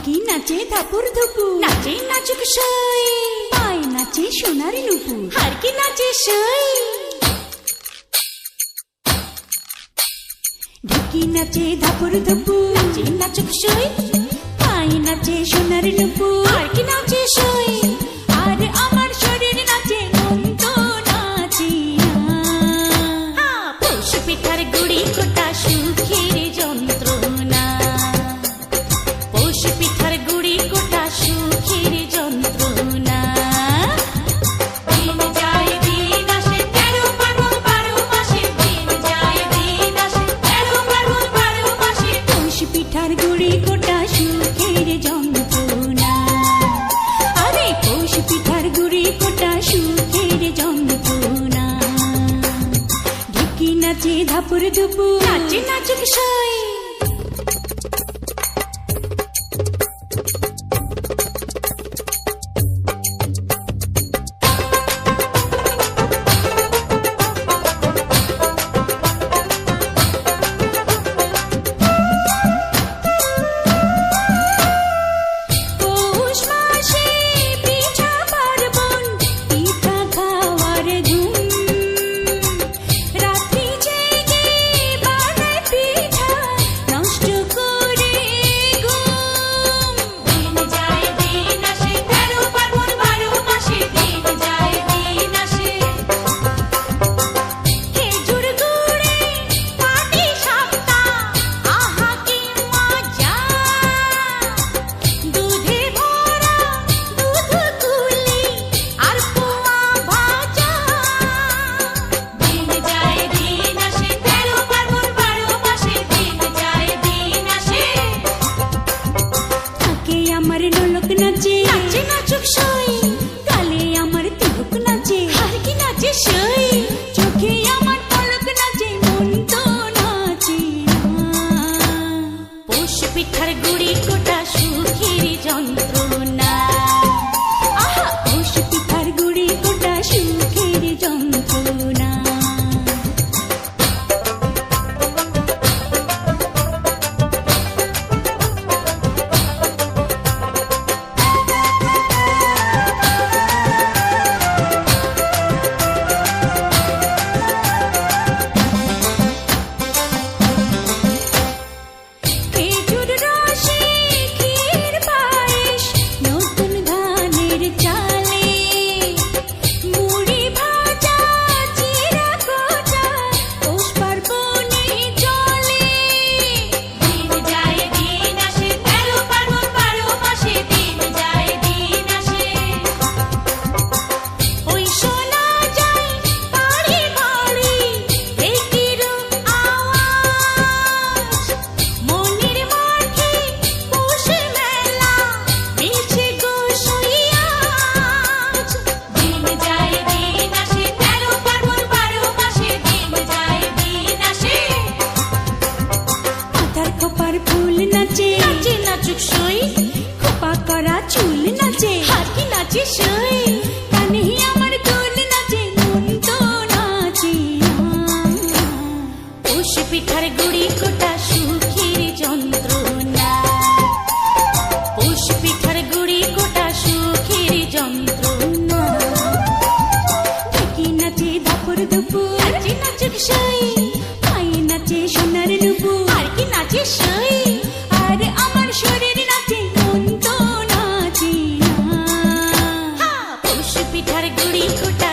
ঢুকি নাচে ধাপুর ধুপু, নাচে নাচুক সই, পায় নাচে সোনার নুপুর, হারকি নাচে সই। ঢুকি নাচে ধাপুর ধুপু, নাচে নাচুক সই, পায় নাচে সোনার নুপুর, হারকি নাচে সই। আর আমার শরীর নাচে, মন তো নাচে না। পৌষ পিঠার গুড়ি কোটা সুখের যন্ত্রণা, পৌষ পিঠার গুড়ি কোটা সুখের যন্ত্রণা। দিন যায় দিন আসে, 13 পার্বণ 12 মাসে, দিন যায় দিন আসে, 13 পার্বণ 12 মাসে। পৌষ পিঠার গুড়ি কোটা সুখের যন্ত্রণা, আরে পৌষ পিঠার গুড়ি কোটা সুখের যন্ত্রণা। ঢুকি নাচে ধাপুর ধুপু, নাচে নাচুক সই। পৌষ মাসে পিঠা পার্বণ, পিঠা খাওয়ার ধুম, রাত্রি জেগে বানায় পিঠা, নষ্ট করে ঘুম। দিন যায় দিন আসে, 13 পার্বণ 12 মাসে, দিন যায় দিন আসে। খেজুর গুড়ে পাটি সাপটা, আহা কি মজা, দুধে ভরা দুধ কুলি আর পোয়া ভাজা। দিন যায় দিন আসে, 13 পার্বণ 12 মাসে, দিন যায় দিন আসে। থাকে আমার ঢোলক নাচে, নাচে নাচুক সই, গালে আমার তিলক নাচে, হারকি নাচে সই। চোখে আমার পলক নাচে, মন তো নাচে না। পৌষ পিঠার গুড়ি কোটা সুখের যন্ত্রণা, আহা পৌষ পিঠার গুড়ি কোটা সুখের যন্ত্রণা। খেজুর রসে ক্ষীর পায়েস, নতুন ধানের চালে, মুড়ি ভাজা চিরা কোটা, পৌষ পার্বণে চলে। দিন যায় দিন আসে, 13 পার্বণ 12 মাসে, দিন যায় দিন আসে। ওই শোনা যায় বাড়ি বাড়ি এই কিরূপ আওয়াজ, মনের মাঠে পৌষ মেলা, মিলছে গো সইয়াজ। দিন যায় দিন আসে, 13 পার্বণ 12 মাসে, দিন যায় দিন আসে। মাথার খোপার ফুল নাচে, নাচে নাচুক সই, খোপা করা চুল নাচে, হারকি নাচে সই। কানে আমার দোল নাচে, মন তো নাচে না। পৌষ পিঠার গুড়ি কোটা সুখের যন্ত্রণা, পৌষ পিঠার গুড়ি কোটা সুখের যন্ত্রণা। ঢুকি নাচে ধাপুর ধুপু, নাচে নাচুক সই, পায়ে নাচে সোনার নুপুর, হারকি নাচে সই। আর আমার শরীর নাচে, মন তো নাচে না। পৌষ পিঠার গুড়ি কোটা